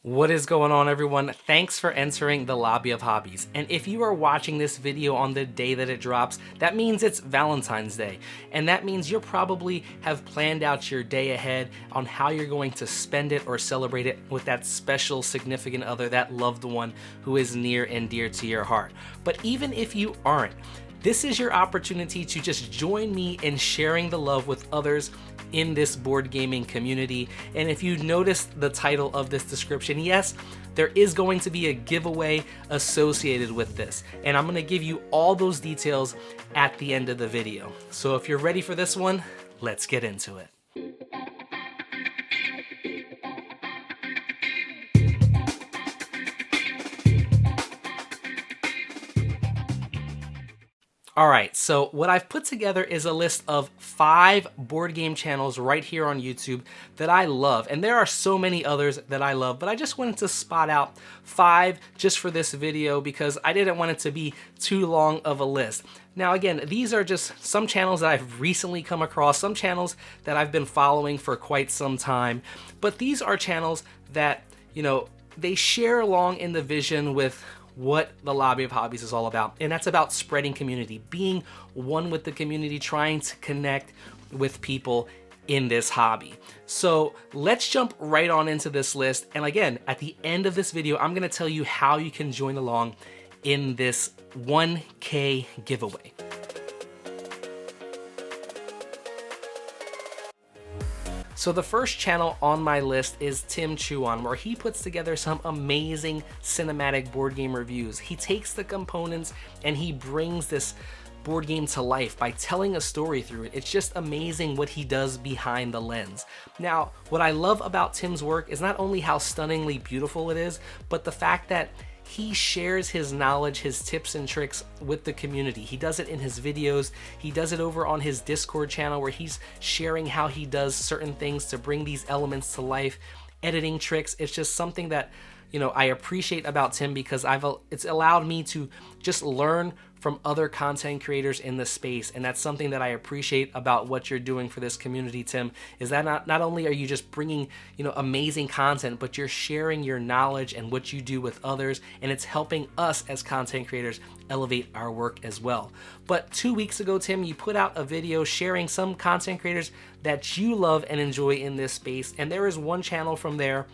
What is going on, everyone? Thanks for entering the Lobby of Hobbies. And if you are watching this video on the day that it drops, that means it's Valentine's Day. And that means you probably have planned out your day ahead on how you're going to spend it or celebrate it with that special significant other, that loved one who is near and dear to your heart. But even if you aren't, this is your opportunity to just join me in sharing the love with others in this board gaming community. And if you noticed the title of this description, yes, there is going to be a giveaway associated with this. And I'm gonna give you all those details at the end of the video. So if you're ready for this one, let's get into it. Alright, so what I've put together is a list of 5 board game channels right here on YouTube that I love. And there are so many others that I love, but I just wanted to spot out 5 just for this video because I didn't want it to be too long of a list. Now again, these are just some channels that I've recently come across, some channels that I've been following for quite some time, but these are channels that, they share along in the vision with what the Lobby of Hobbies is all about. And that's about spreading community, being one with the community, trying to connect with people in this hobby. So let's jump right on into this list. And again, at the end of this video, I'm gonna tell you how you can join along in this 1K giveaway. So the first channel on my list is Chuon, where he puts together some amazing cinematic board game reviews. He takes the components and he brings this board game to life by telling a story through it. It's just amazing what he does behind the lens. Now, what I love about Tim's work is not only how stunningly beautiful it is, but the fact that he shares his knowledge, his tips and tricks with the community. He does it in his videos. He does it over on his Discord channel where he's sharing how he does certain things to bring these elements to life, editing tricks. It's just something that, I appreciate about Tim because it's allowed me to just learn from other content creators in the space. And that's something that I appreciate about what you're doing for this community, Tim, is that not only are you just bringing, amazing content, but you're sharing your knowledge and what you do with others, and it's helping us as content creators elevate our work as well. But 2 weeks ago, Tim, you put out a video sharing some content creators that you love and enjoy in this space. And there is one channel from there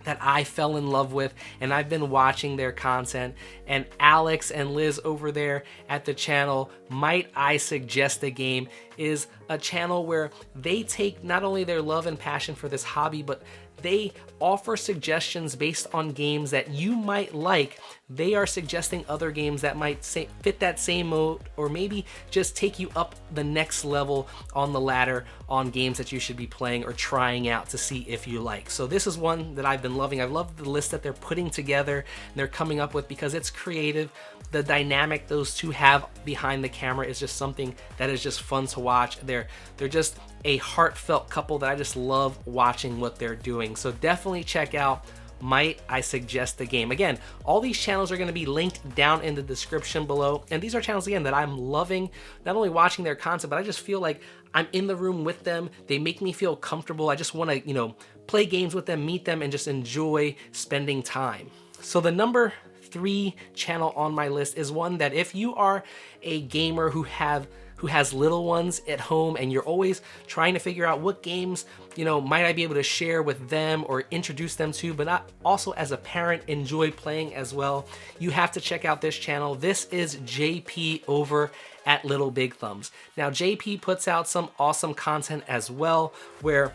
that I fell in love with, and I've been watching their content. And Alex and Liz over there at the channel, Might I Suggest a Game, is a channel where they take not only their love and passion for this hobby, but they offer suggestions based on games that you might like. They are suggesting other games that might fit that same mode, or maybe just take you up the next level on the ladder on games that you should be playing or trying out to see if you like. So this is one that I've been loving. I've loved the list that they're putting together and they're coming up with because it's creative. The dynamic those two have behind the camera is just something that is just fun to watch. They're just a heartfelt couple that I just love watching what they're doing. So definitely check out Might I Suggest a Game. Again, all these channels are going to be linked down in the description below. And these are channels, again, that I'm loving, not only watching their content, but I just feel like I'm in the room with them. They make me feel comfortable. I just want to, play games with them, meet them, and just enjoy spending time. So the number 3 channel on my list is one that if you are a gamer who has little ones at home and you're always trying to figure out what games, might I be able to share with them or introduce them to, but not also as a parent enjoy playing as well, you have to check out this channel. This is JP over at Little Big Thumbs. Now, JP puts out some awesome content as well where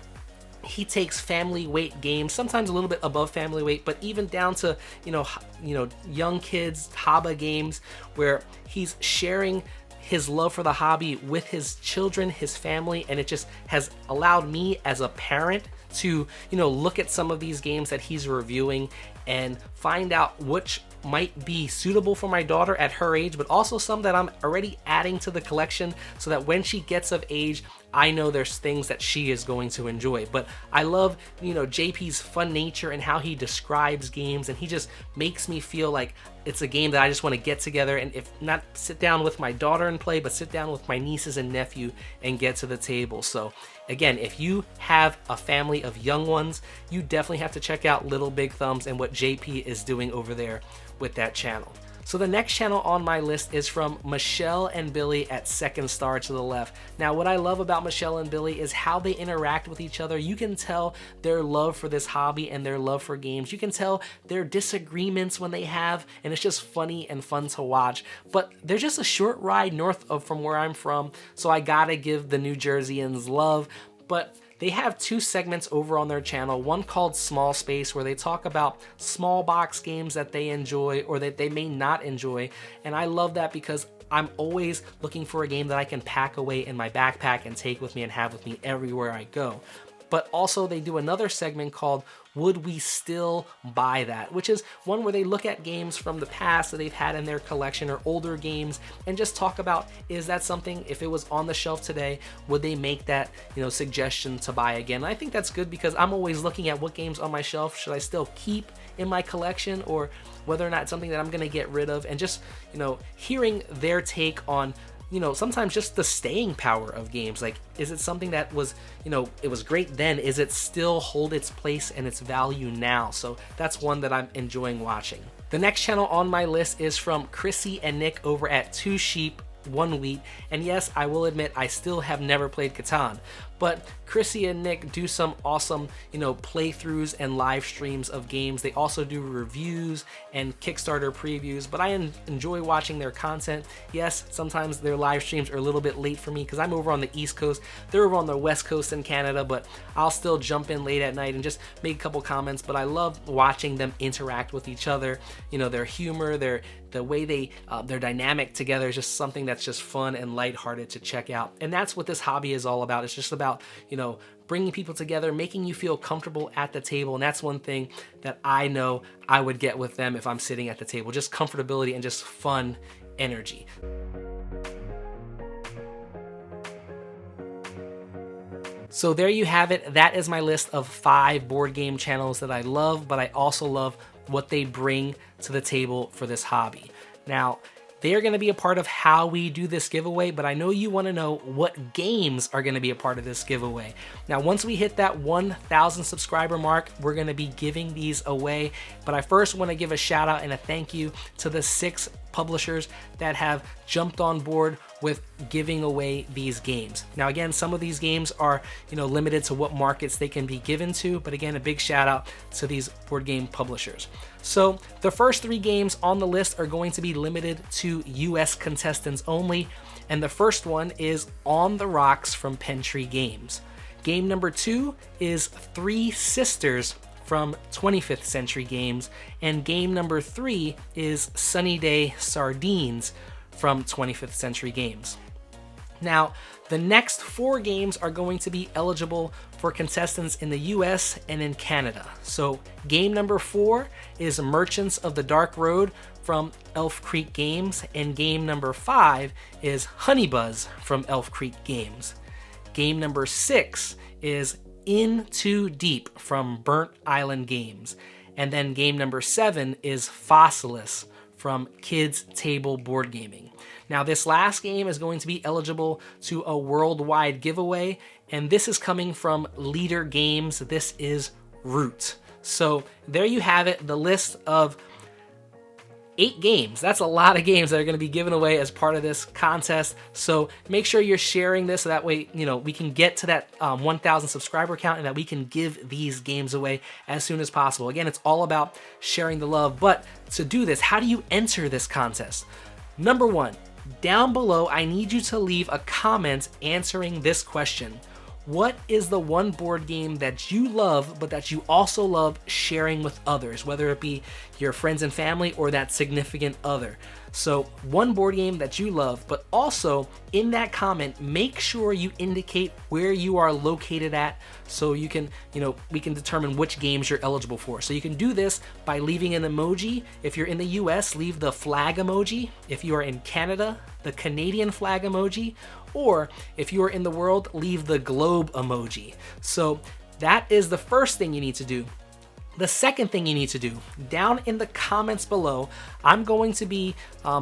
he takes family weight games, sometimes a little bit above family weight, but even down to, young kids, hobby games, where he's sharing his love for the hobby with his children, his family, and it just has allowed me as a parent to, look at some of these games that he's reviewing and find out which might be suitable for my daughter at her age, but also some that I'm already adding to the collection so that when she gets of age, I know there's things that she is going to enjoy. But I love, JP's fun nature and how he describes games, and he just makes me feel like it's a game that I just want to get together and if not sit down with my daughter and play, but sit down with my nieces and nephew and get to the table. So again, if you have a family of young ones, you definitely have to check out Little Big Thumbs and what JP is doing over there with that channel. So the next channel on my list is from Michelle and Billy at Second Star to the left. Now, what I love about Michelle and Billy is how they interact with each other. You can tell their love for this hobby and their love for games. You can tell their disagreements when they have, and it's just funny and fun to watch. But they're just a short ride north of from where I'm from, so I gotta give the New Jerseyans love. But they have two segments over on their channel, one called Small Space, where they talk about small box games that they enjoy or that they may not enjoy. And I love that because I'm always looking for a game that I can pack away in my backpack and take with me and have with me everywhere I go. But also they do another segment called Would We Still Buy That? Which is one where they look at games from the past that they've had in their collection or older games and just talk about, is that something, if it was on the shelf today, would they make that, suggestion to buy again? And I think that's good because I'm always looking at what games on my shelf should I still keep in my collection or whether or not it's something that I'm gonna get rid of, and just, hearing their take on sometimes just the staying power of games. Like, is it something that was, it was great then? Is it still hold its place and its value now? So that's one that I'm enjoying watching. The next channel on my list is from Chrissy and Nick over at Two Sheep, One Wheat. And yes, I will admit I still have never played Catan, but Chrissy and Nick do some awesome, playthroughs and live streams of games. They also do reviews and Kickstarter previews, but I enjoy watching their content. Yes, sometimes their live streams are a little bit late for me because I'm over on the East Coast. They're over on the West Coast in Canada, but I'll still jump in late at night and just make a couple comments. But I love watching them interact with each other. Their humor, the way their dynamic together is just something that's just fun and lighthearted to check out. And that's what this hobby is all about. It's just about, bringing people together, making you feel comfortable at the table. And that's one thing that I know I would get with them if I'm sitting at the table, just comfortability and just fun energy. So there you have it. That is my list of 5 board game channels that I love, but I also love what they bring to the table for this hobby. Now, they are going to be a part of how we do this giveaway, but I know you want to know what games are going to be a part of this giveaway. Now, once we hit that 1,000 subscriber mark, we're going to be giving these away. But I first want to give a shout out and a thank you to the 6 publishers that have jumped on board with giving away these games. Now again, some of these games are limited to what markets they can be given to, but again, a big shout out to these board game publishers. So the first 3 games on the list are going to be limited to US contestants only, and the first one is On the Rocks from Penteee Games. Game number 2 is Three Sisters from 25th Century Games, and game number 3 is Sunny Day Sardines from 25th Century Games. Now, the next 4 games are going to be eligible for contestants in the US and in Canada. So game number 4 is Merchants of the Dark Road from Elf Creek Games, and game number 5 is Honeybuzz from Elf Creek Games. Game number 6 is In Too Deep from Burnt Island Games. And then game number 7 is Fossilis from Kids Table Board Gaming. Now this last game is going to be eligible to a worldwide giveaway, and this is coming from Leader Games. This is Root. So there you have it, the list of 8 games. That's a lot of games that are going to be given away as part of this contest. So make sure you're sharing this so that way, we can get to that 1,000 subscriber count and that we can give these games away as soon as possible. Again, it's all about sharing the love. But to do this, how do you enter this contest? Number 1, down below, I need you to leave a comment answering this question. What is the one board game that you love, but that you also love sharing with others, whether it be your friends and family or that significant other? So one board game that you love, but also in that comment, make sure you indicate where you are located at so you can, we can determine which games you're eligible for. So you can do this by leaving an emoji. If you're in the US, leave the flag emoji. If you are in Canada, the Canadian flag emoji. Or if you are in the world, leave the globe emoji. So that is the first thing you need to do. The second thing you need to do, down in the comments below, I'm going to be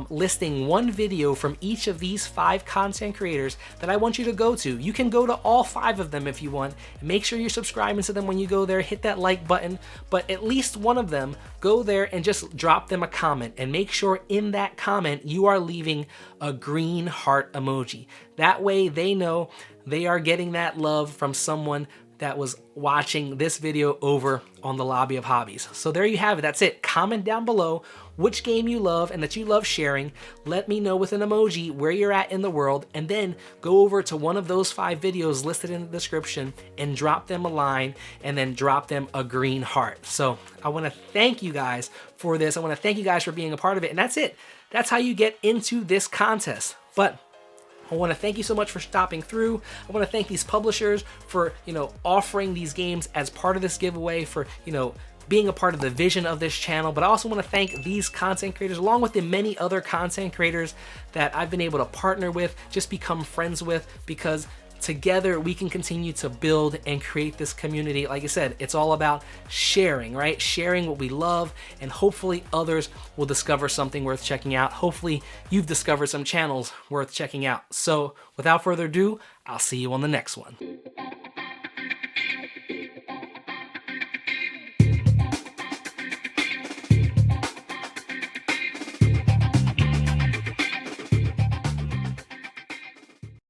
listing one video from each of these 5 content creators that I want you to go to. You can go to all 5 of them if you want. Make sure you're subscribing to them when you go there. Hit that like button, but at least one of them, go there and just drop them a comment, and make sure in that comment you are leaving a green heart emoji. That way they know they are getting that love from someone that was watching this video over on the Lobby of Hobbies. So there you have it. That's it. Comment down below which game you love and that you love sharing. Let me know with an emoji where you're at in the world, and then go over to one of those 5 videos listed in the description and drop them a line, and then drop them a green heart. So I want to thank you guys for this. I want to thank you guys for being a part of it. And that's it. That's how you get into this contest. But I want to thank you so much for stopping through. I want to thank these publishers for, offering these games as part of this giveaway, for, being a part of the vision of this channel. But I also want to thank these content creators, along with the many other content creators that I've been able to partner with, just become friends with, because together we can continue to build and create this community. Like I said, it's all about sharing, right? Sharing what we love, and hopefully others will discover something worth checking out. Hopefully you've discovered some channels worth checking out. So without further ado, I'll see you on the next one.